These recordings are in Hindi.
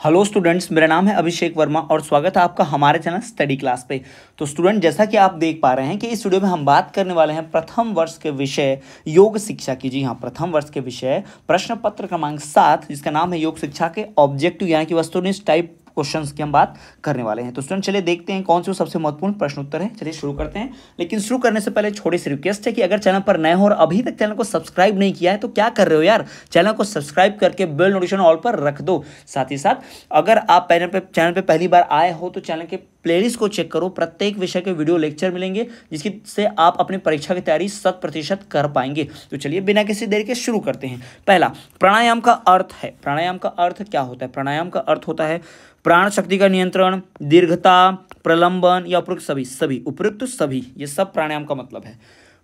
हेलो स्टूडेंट्स, मेरा नाम है अभिषेक वर्मा और स्वागत है आपका हमारे चैनल स्टडी क्लास पे। तो स्टूडेंट, जैसा कि आप देख पा रहे हैं कि इस वीडियो में हम बात करने वाले हैं प्रथम वर्ष के विषय योग शिक्षा की। जी हाँ, प्रथम वर्ष के विषय प्रश्न पत्र क्रमांक 7 जिसका नाम है योग शिक्षा के ऑब्जेक्टिव यानी कि वस्तुनिष्ठ टाइप क्वेश्चंस की हम बात करने वाले हैं। तो स्टूडेंट चलिए देखते हैं कौन से सबसे महत्वपूर्ण प्रश्न उत्तर है। चलिए शुरू करते हैं, लेकिन शुरू करने से पहले छोटी सी रिक्वेस्ट है कि अगर चैनल पर नए हो और अभी तक चैनल को सब्सक्राइब नहीं किया है तो क्या कर रहे हो यार, चैनल को सब्सक्राइब करके बेल नोटिफिकेशन ऑल पर रख दो। साथ ही साथ अगर आप चैनल पे पहली बार आए हो तो चैनल के प्लेलिस्ट को चेक करो, प्रत्येक विषय के वीडियो लेक्चर मिलेंगे जिसकी से आप अपनी परीक्षा की तैयारी 100% कर पाएंगे। तो चलिए बिना किसी देरी के शुरू करते हैं। पहला, प्राणायाम का अर्थ है। प्राणायाम का अर्थ क्या होता है? प्राणायाम का अर्थ होता है प्राण शक्ति का नियंत्रण, दीर्घता, प्रलंबन या उपयुक्त सभी ये सब प्राणायाम का मतलब है।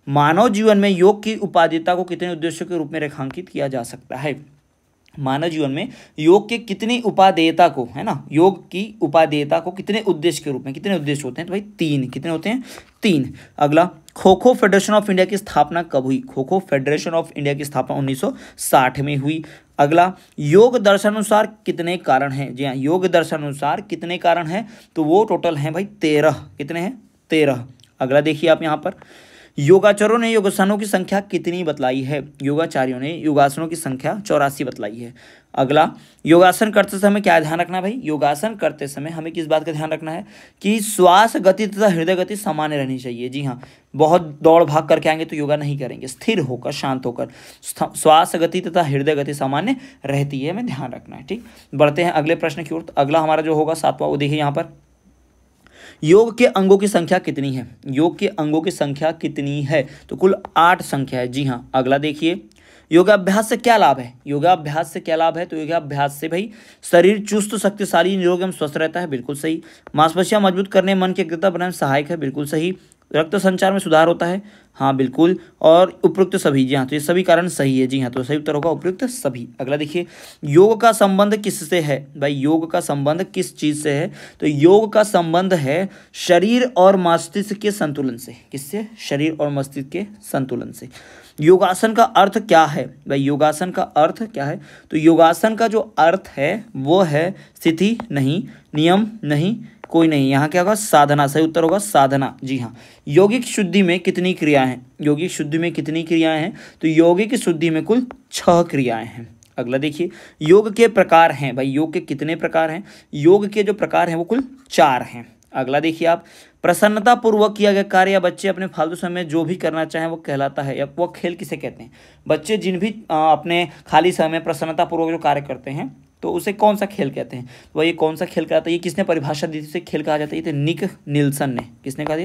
मानव जीवन में योग की उपादेयता को कितने उद्देश्यों के रूप में रेखांकित किया जा सकता है? मानव जीवन में योग के कितनी उपादेयता को, है ना, योग की उपादेयता को कितने उद्देश्य के रूप में, कितने उद्देश्य होते हैं? तो भाई 3। कितने होते हैं? 3। अगला, kho kho federation of India की स्थापना कब हुई? Kho kho federation of India की स्थापना 1960 में हुई। अगला, योग दर्शनानुसार कितने कारण हैं? जी हाँ, योग दर्शनानुसार कितने कारण हैं? तो वो टोटल हैं भाई 13। कितने हैं? 13। अगला देखिए आप यहाँ पर, योगाचार्यों ने योगासनों की संख्या कितनी बतलाई है? योगाचार्यों ने योगासनों की संख्या 84 बतलाई है। अगला, योगासन करते समय क्या ध्यान रखना है भाई? योगासन करते समय हमें किस बात का ध्यान रखना है कि श्वास गति तथा हृदय गति सामान्य रहनी चाहिए। जी हाँ, बहुत दौड़ भाग करके आएंगे तो योगा नहीं करेंगे, स्थिर होकर शांत होकर श्वास गति तथा हृदय गति सामान्य रहती है, हमें ध्यान रखना है। ठीक, बढ़ते हैं अगले प्रश्न की ओर। अगला हमारा जो होगा 7वां, वो देखिए यहाँ पर, योग के अंगों की संख्या कितनी है? योग के अंगों की संख्या कितनी है? तो कुल 8 संख्या है। जी हाँ। अगला देखिए, योगाभ्यास से क्या लाभ है? योगाभ्यास से क्या लाभ है? तो योगाभ्यास से भाई शरीर चुस्त, शक्तिशाली, निरोग एवं स्वस्थ रहता है। बिल्कुल सही। मांसपेशियां मजबूत करने, मन की एकाग्रता बनाने में सहायक है। बिल्कुल सही। रक्त संचार में सुधार होता है। हाँ बिल्कुल। और उपयुक्त सभी। जी हाँ, तो ये सभी कारण सही है। जी हाँ, तो सही उत्तर होगा उपयुक्त सभी। अगला देखिए, योग का संबंध किससे है? भाई योग का संबंध किस चीज से है? तो योग का संबंध है शरीर और मस्तिष्क के संतुलन से। किससे? शरीर और मस्तिष्क के संतुलन से। योगासन का अर्थ क्या है? भाई योगासन का अर्थ क्या है? तो योगासन का जो अर्थ है वो है स्थिति नहीं, नियम नहीं, कोई नहीं। यहाँ क्या होगा? साधना। सही उत्तर होगा साधना। जी हाँ। यौगिक शुद्धि में कितनी क्रियाएं हैं? यौगिक शुद्धि में कितनी क्रियाएं हैं? तो यौगिक शुद्धि में कुल 6 क्रियाएं हैं। अगला देखिए, योग के प्रकार हैं। भाई योग के कितने प्रकार हैं? योग के जो प्रकार हैं वो कुल 4 हैं। अगला देखिए आप, प्रसन्नता पूर्वक किया गया कार्य या बच्चे अपने फालतू समय में जो भी करना चाहें वो कहलाता है, या वो खेल किसे कहते हैं? बच्चे जिन भी अपने खाली समय में प्रसन्नता पूर्वक जो कार्य करते हैं तो उसे कौन सा खेल कहते हैं? तो ये कौन सा खेल कहता है? ये किसने परिभाषा दी थी इसे खेल कहा जाता है? ये तो निक निल्सन ने। किसने कहा?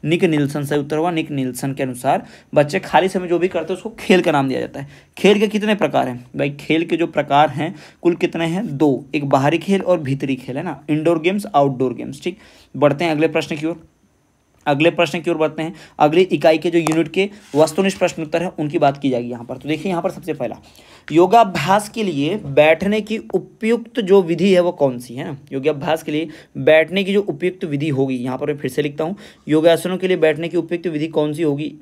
निक निल्सन। सही उत्तर हुआ निक निल्सन के अनुसार बच्चे खाली समय जो भी करते हैं उसको खेल का नाम दिया जाता है। खेल के कितने प्रकार हैं? भाई खेल के जो प्रकार हैं कुल कितने हैं? 2। एक बाहरी खेल और भीतरी खेल, है ना, इंडोर गेम्स, आउटडोर गेम्स। ठीक, बढ़ते हैं अगले प्रश्न की ओर। बढ़ते हैं। अगली इकाई के जो यूनिट के वस्तुनिष्ठ प्रश्न उत्तर है उनकी बात की जाएगी यहाँ पर। तो देखिए यहाँ पर सबसे पहला, योगाभ्यास के लिए बैठने की उपयुक्त जो विधि है वो कौन सी है? योगाभ्यास के लिए बैठने की जो उपयुक्त विधि होगी, यहाँ पर मैं फिर से लिखता हूँ, योगासनों के लिए बैठने की उपयुक्त विधि कौन सी होगी?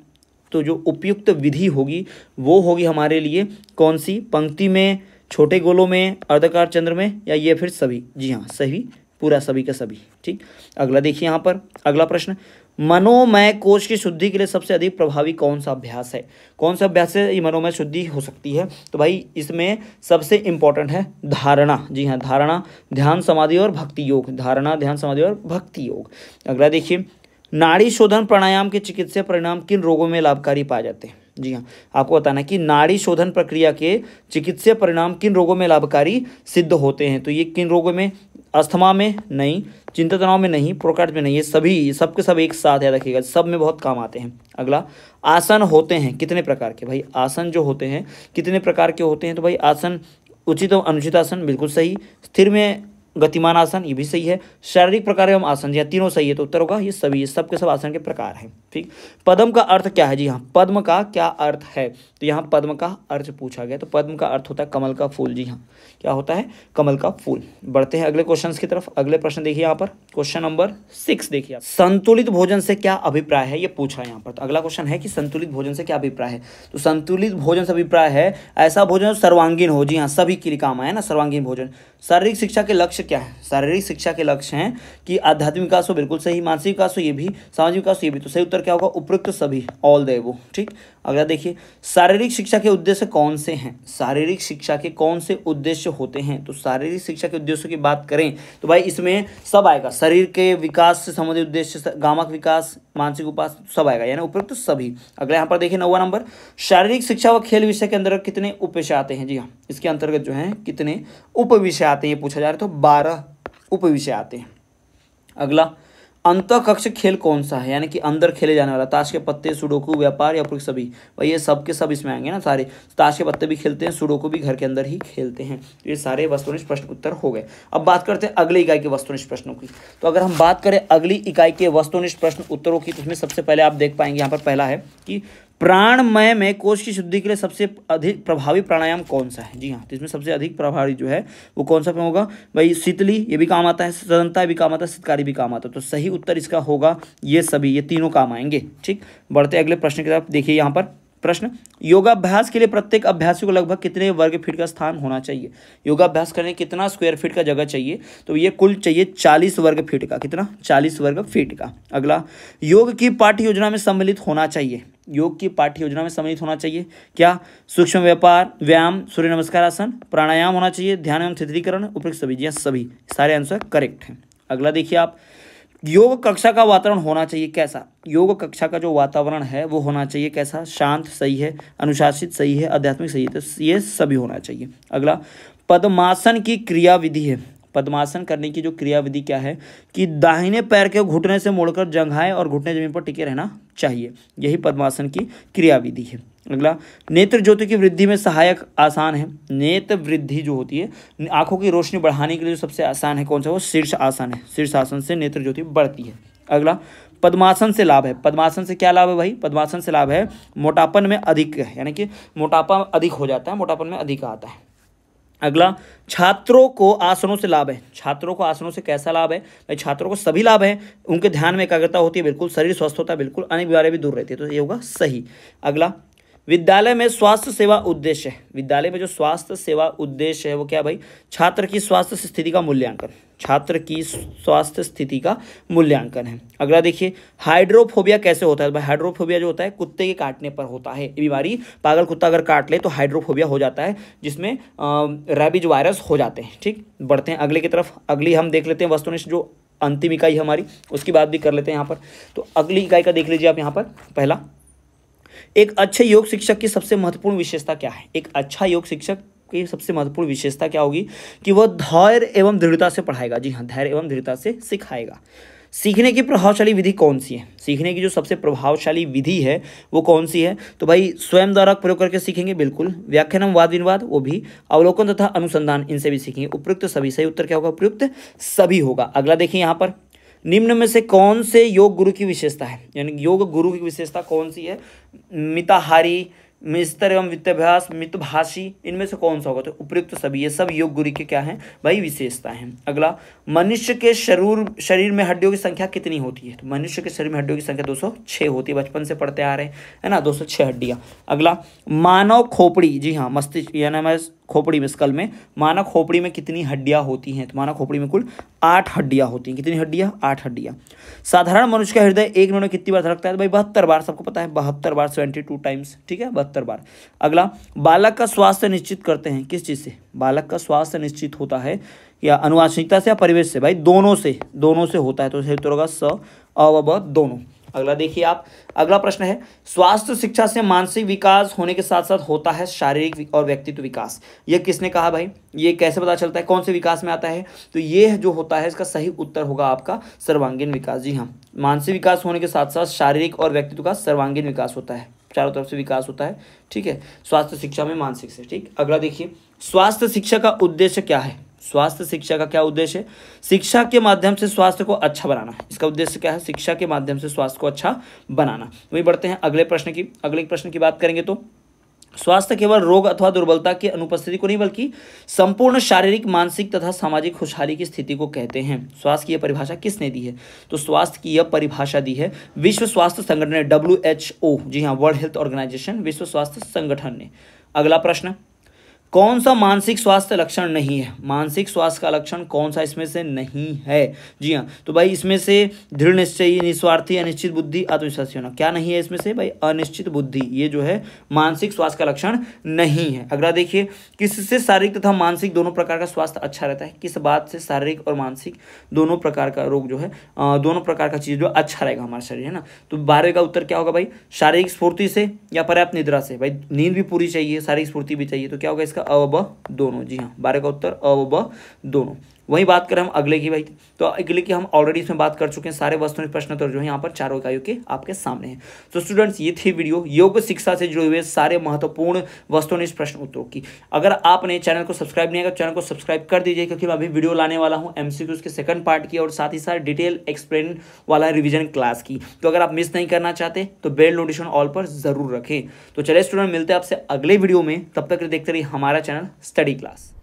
तो जो उपयुक्त विधि होगी वो होगी हमारे लिए कौन सी? पंक्ति में, छोटे गोलों में, अर्धकार चंद्र में, या ये फिर सभी? जी हाँ, सही, पूरा सभी का सभी। ठीक, अगला देखिए यहाँ पर अगला प्रश्न, मनोमय कोश की शुद्धि के लिए सबसे अधिक प्रभावी कौन सा अभ्यास है? कौन सा अभ्यास से ये मनोमय शुद्धि हो सकती है? तो भाई इसमें सबसे इंपॉर्टेंट है धारणा। जी हाँ, धारणा, ध्यान, समाधि और भक्ति योग। धारणा, ध्यान, समाधि और भक्ति योग। अगला देखिए, नाड़ी शोधन प्राणायाम के चिकित्सीय परिणाम किन रोगों में लाभकारी पाए जाते हैं? जी हाँ, आपको बताना है कि नाड़ी शोधन प्रक्रिया के चिकित्सीय परिणाम किन रोगों में लाभकारी सिद्ध होते हैं। तो ये किन रोगों में? अस्थमा में नहीं, चिंता तनाव में नहीं, प्रोकार्ड में नहीं, ये सभी सब के सब एक साथ याद रखिएगा, सब में बहुत काम आते हैं। अगला, आसन होते हैं कितने प्रकार के? भाई आसन जो होते हैं कितने प्रकार के होते हैं? तो भाई आसन, उचित और अनुचित आसन, बिल्कुल सही। स्थिर में गतिमान आसन, ये भी सही है। शारीरिक प्रकार एवं आसन, यह तीनों सही है, तो उत्तर होगा ये सभी, ये सब के सब आसन के प्रकार हैं। ठीक, पद्म का अर्थ क्या है? जी हाँ, पद्म का क्या अर्थ है? तो यहाँ पद्म का अर्थ पूछा गया, तो पद्म का अर्थ होता है कमल का फूल। जी हाँ, क्या होता है? कमल का फूल। बढ़ते हैं अगले क्वेश्चन की तरफ। अगले प्रश्न देखिए यहाँ पर, क्वेश्चन नंबर 6 देखिए आप, संतुलित भोजन से क्या अभिप्राय है? ये पूछा है यहाँ पर। तो अगला क्वेश्चन है कि संतुलित भोजन से क्या अभिप्राय है? तो संतुलित भोजन से अभिप्राय है ऐसा भोजन सर्वांगीण हो। जी हाँ, सभी के लिए काम आए ना, सर्वांगीण भोजन। शारीरिक शिक्षा के लक्ष्य लक्ष्य क्या है? शारीरिक शिक्षा के लक्ष्य हैं कि आध्यात्मिक विकास हो, बिल्कुल सही, मानसिक विकास हो ये भी, सामाजिक विकास हो ये भी। तो सही उत्तर क्या होगा? उपयुक्त सभी, ऑल द एबोव। ठीक, अगला देखिए, शारीरिक शिक्षा के उद्देश्य कौन से हैं? शारीरिक शिक्षा के कौन से उद्देश्य होते हैं? तो शारीरिक शिक्षा के उद्देश्यों की बात करें तो भाई इसमें सब आएगा, शरीर के विकास से संबंधित उद्देश्य, गामक विकास, मानसिक विकास, सब आएगा, यानी उपयुक्त सभी। अगला यहाँ पर देखिए 9वां नंबर, शारीरिक शिक्षा व खेल विषय के अंतर्गत कितने उप विषय आते हैं? जी हाँ, इसके अंतर्गत जो है कितने उप विषय आते हैं ये पूछा जा रहा है, तो 12 उप विषय आते हैं। अगला, अंतर कक्ष खेल कौन सा है? यानी कि अंदर खेले जाने वाला, ताश के पत्ते, सुडोकू, व्यापार या उपयुक्त सभी। भाई ये सब के सब इसमें आएंगे ना सारे, ताश के पत्ते भी खेलते हैं, सुडोकू भी घर के अंदर ही खेलते हैं। तो ये सारे वस्तुनिष्ठ प्रश्न उत्तर हो गए। अब बात करते हैं अगली इकाई के वस्तुनिष्ठ प्रश्नों की। तो अगर हम बात करें अगली इकाई के वस्तुनिष्ठ प्रश्न उत्तरों की, तो उसमें सबसे पहले आप देख पाएंगे यहाँ पर पहला है कि प्राणमय में कोश की शुद्धि के लिए सबसे अधिक प्रभावी प्राणायाम कौन सा है? जी हाँ, तो इसमें सबसे अधिक प्रभावी जो है वो कौन सा होगा? भाई शीतली, ये भी काम आता है, सदनता भी काम आता है, शीतकारी भी काम आता है। तो सही उत्तर इसका होगा ये सभी, ये तीनों काम आएंगे। ठीक, बढ़ते अगले प्रश्न की तरफ। देखिए यहाँ पर प्रश्न, योगाभ्यास के लिए प्रत्येक अभ्यासी को लगभग कितने वर्ग फीट का स्थान होना चाहिए? योगाभ्यास करने कितना स्क्वायर फीट का जगह चाहिए? तो ये कुल चाहिए 40 वर्ग फीट का। कितना? 40 वर्ग फीट का। अगला, योग की पाठ्य योजना में सम्मिलित होना चाहिए। योग की पाठ्य योजना में सम्मिलित होना चाहिए क्या? सूक्ष्म व्यापार, व्यायाम, सूर्य नमस्कार आसन, प्राणायाम होना चाहिए, ध्यान एवं थितलीकरण, उपयुक्त सभी। जी सभी, सारे आंसर करेक्ट हैं। अगला देखिए आप, योग कक्षा का वातावरण होना चाहिए कैसा? योग कक्षा का जो वातावरण है वो होना चाहिए कैसा? शांत, सही है, अनुशासित, सही है, आध्यात्मिक, सही है। तो ये सभी होना चाहिए। अगला, पद्मासन की क्रिया विधि है। पद्मासन करने की जो क्रिया विधि क्या है कि दाहिने पैर के घुटने से मोड़कर जंघाएं और घुटने जमीन पर टिके रहना चाहिए, यही पद्मासन की क्रिया विधि है। अगला, नेत्र ज्योति की वृद्धि में सहायक आसान है। नेत्र वृद्धि जो होती है, आंखों की रोशनी बढ़ाने के लिए जो सबसे आसान है कौन सा? वो शीर्ष आसन है। शीर्ष आसन से नेत्र ज्योति बढ़ती है। अगला, पद्मासन से लाभ है। पद्मासन से क्या लाभ है भाई? पद्मासन से लाभ है मोटापन में अधिक है, यानी कि मोटापा अधिक हो जाता है, मोटापन में अधिक आता है। अगला, छात्रों को आसनों से लाभ है। छात्रों को आसनों से कैसा लाभ है? भाई छात्रों को सभी लाभ है, उनके ध्यान में एकाग्रता होती है, बिल्कुल शरीर स्वस्थ होता है, बिल्कुल अनेक बीमारियां भी दूर रहती है। तो ये होगा सही। अगला, विद्यालय में स्वास्थ्य सेवा उद्देश्य है। विद्यालय में जो स्वास्थ्य सेवा उद्देश्य है वो क्या भाई? छात्र की स्वास्थ्य स्थिति का मूल्यांकन। छात्र की स्वास्थ्य स्थिति का मूल्यांकन है। अगला देखिए, हाइड्रोफोबिया कैसे होता है? भाई हाइड्रोफोबिया जो होता है कुत्ते के काटने पर होता है। ये बीमारी, पागल कुत्ता अगर काट ले तो हाइड्रोफोबिया हो जाता है, जिसमें रैबीज वायरस हो जाते हैं। ठीक, बढ़ते हैं अगले की तरफ। अगली हम देख लेते हैं वस्तुनिष्ठ जो अंतिम इकाई हमारी, उसकी बात भी कर लेते हैं यहाँ पर। तो अगली इकाई का देख लीजिए आप यहाँ पर। पहला, एक अच्छे योग शिक्षक की सबसे महत्वपूर्ण विशेषता क्या है? एक अच्छा योग शिक्षक की सबसे महत्वपूर्ण विशेषता क्या होगी कि वह धैर्य एवं दृढ़ता से पढ़ाएगा। जी हाँ, धैर्य एवं दृढ़ता से सिखाएगा। सीखने की प्रभावशाली विधि कौन सी है? सीखने की जो सबसे प्रभावशाली विधि है वो कौन सी है? तो भाई स्वयं द्वारा प्रयोग करके सीखेंगे, बिल्कुल। व्याख्यान, वाद विवाद, वो भी। अवलोकन तथा अनुसंधान, इनसे भी सीखेंगे। उपयुक्त सभी, सही उत्तर क्या होगा? उपयुक्त सभी होगा। अगला देखिए यहाँ पर, निम्न में से कौन से योग गुरु की विशेषता है? यानी योग गुरु की विशेषता कौन सी है? मिताहारी, मिस्तर एवं वित्ताभ्यास, मितभाषी, इनमें से कौन सा होगा? तो उपयुक्त सभी, ये सब योग गुरु के क्या हैं भाई? विशेषता हैं। अगला, मनुष्य के शरीर में हड्डियों की संख्या कितनी होती है? तो मनुष्य के शरीर में हड्डियों की संख्या 206 होती है, बचपन से पढ़ते आ रहे हैं, है ना, 206 हड्डियां। अगला, मानव खोपड़ी, जी हाँ, मस्तिष्क यानी हमारे खोपड़ी में, स्कल में, मानव खोपड़ी में कितनी हड्डियां होती हैं? तो मानव खोपड़ी में कुल 8 हड्डियां होती हैं। कितनी हड्डियां? 8 हड्डियां। साधारण मनुष्य का हृदय एक मिनट में कितनी बार धड़कता है? भाई 72 बार, सबको पता है, 72 बार, 72 टाइम्स। ठीक है, 72 बार। अगला, बालक का स्वास्थ्य निश्चित करते हैं किस चीज से? बालक का स्वास्थ्य निश्चित होता है या अनुवांशिकता से या परिवेश से? भाई दोनों से, दोनों से होता है। तो सही उत्तर होगा स, अ व ब, दोनों। अगला देखिए आप, अगला प्रश्न है, स्वास्थ्य शिक्षा से मानसिक विकास होने के साथ साथ होता है शारीरिक और व्यक्तित्व विकास। ये किसने कहा भाई? ये कैसे पता चलता है कौन से विकास में आता है? तो ये जो होता है इसका सही उत्तर होगा आपका सर्वांगीण विकास। जी हाँ, मानसिक विकास होने के साथ साथ शारीरिक और व्यक्तित्व का सर्वांगीण विकास होता है, चारों तरफ से विकास होता है। ठीक है, स्वास्थ्य शिक्षा में मानसिक से। ठीक, अगला देखिए, स्वास्थ्य शिक्षा का उद्देश्य क्या है? स्वास्थ्य शिक्षा का क्या उद्देश्य है? शिक्षा के माध्यम से स्वास्थ्य को अच्छा बनाना। इसका उद्देश्य क्या है? शिक्षा के माध्यम से स्वास्थ्य को अच्छा बनाना। वही बढ़ते हैं अगले प्रश्न की बात करेंगे तो, स्वास्थ्य केवल रोग अथवा दुर्बलता की अनुपस्थिति को नहीं बल्कि संपूर्ण शारीरिक, मानसिक तथा सामाजिक खुशहाली की स्थिति को कहते हैं। स्वास्थ्य की यह परिभाषा किसने दी है? तो स्वास्थ्य की यह परिभाषा दी है विश्व स्वास्थ्य संगठन ने, WHO। जी हाँ, वर्ल्ड हेल्थ ऑर्गेनाइजेशन, विश्व स्वास्थ्य संगठन ने। अगला प्रश्न, कौन सा मानसिक स्वास्थ्य लक्षण नहीं है? मानसिक स्वास्थ्य का लक्षण कौन सा इसमें से नहीं है? जी हाँ, तो भाई इसमें से दृढ़ निश्चयी, निस्वार्थी, अनिश्चित बुद्धि, आत्मविश्वासी होना, क्या नहीं है इसमें से भाई? अनिश्चित बुद्धि, ये जो है मानसिक स्वास्थ्य का लक्षण नहीं है। अगला देखिए, किससे शारीरिक तथा मानसिक दोनों प्रकार का स्वास्थ्य अच्छा रहता है? किस बात से शारीरिक और मानसिक दोनों प्रकार का रोग जो है, दोनों प्रकार का चीज जो अच्छा रहेगा हमारा शरीर, है ना? तो 12 का उत्तर क्या होगा भाई? शारीरिक स्फूर्ति से या पर्याप्त निद्रा से। भाई नींद भी पूरी चाहिए, शारीरिक स्फूर्ति भी चाहिए, तो क्या होगा इसका? अ व ब दोनों। जी हाँ, 12 का उत्तर अ व ब दोनों। वही बात करें हम अगले की भाई, तो अगले की हम ऑलरेडी इसमें बात कर चुके हैं। सारे वस्तुनिष्ठ प्रश्न उत्तर जो है यहाँ पर चारों इकाइयों के आपके सामने हैं। तो स्टूडेंट्स, ये थी वीडियो योग शिक्षा से जुड़े हुए सारे महत्वपूर्ण वस्तुनिष्ठ प्रश्न उत्तरों की। अगर आपने चैनल को सब्सक्राइब नहीं किया, चैनल को सब्सक्राइब कर दीजिए, क्योंकि मैं अभी वीडियो लाने वाला हूँ एमसीक्यूज के सेकंड पार्ट की, और साथ ही साथ डिटेल एक्सप्लेन वाला रिविजन क्लास की। तो अगर आप मिस नहीं करना चाहते तो बेल नोटिफिकेशन ऑल पर जरूर रखें। तो चलिए स्टूडेंट, मिलते हैं आपसे अगले वीडियो में, तब तक देखते रहिए हमारा चैनल स्टडी क्लास।